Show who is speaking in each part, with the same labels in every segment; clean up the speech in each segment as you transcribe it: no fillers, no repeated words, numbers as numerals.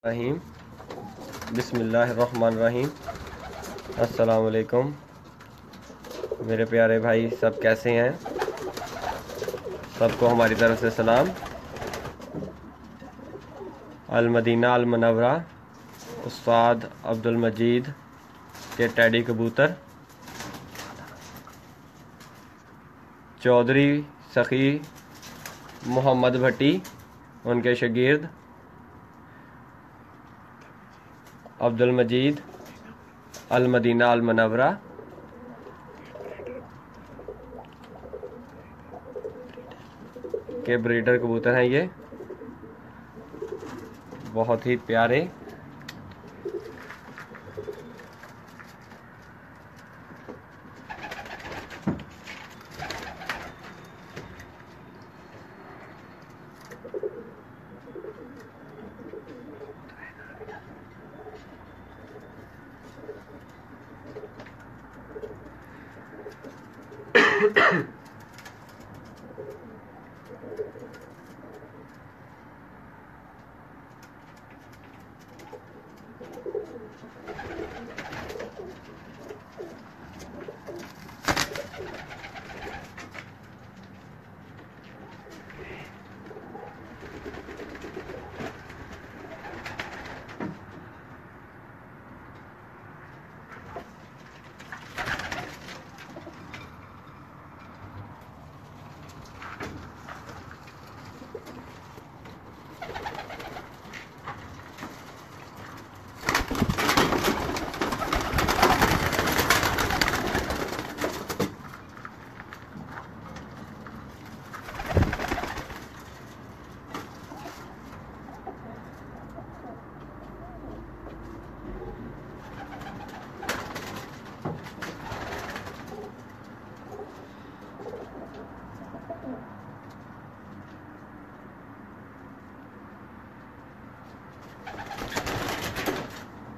Speaker 1: रहीम बिस्मिल्लाहिर्रहमानिर्रहीम। अस्सलाम वालेकुम मेरे प्यारे भाई, सब कैसे हैं? सबको हमारी तरफ से सलाम। मदीना मनव्वरा उस्ताद अब्दुलमजीद के टैडी कबूतर, चौधरी सखी मोहम्मद भट्टी उनके शागिर्द, अब्दुलमजीद मदीना मनव्वरा के ब्रीडर कबूतर हैं। ये बहुत ही प्यारे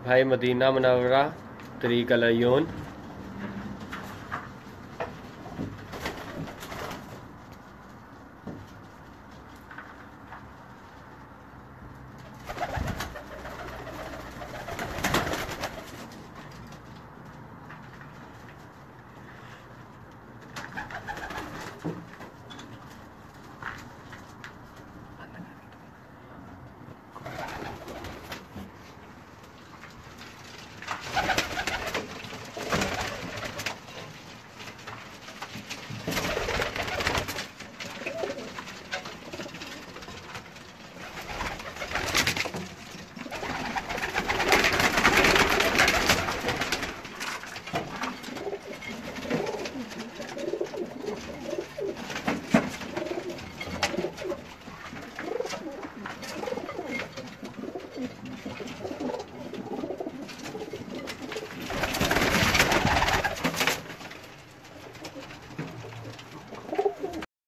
Speaker 1: भाई। मदीना मनव्वरा तरीक अलयून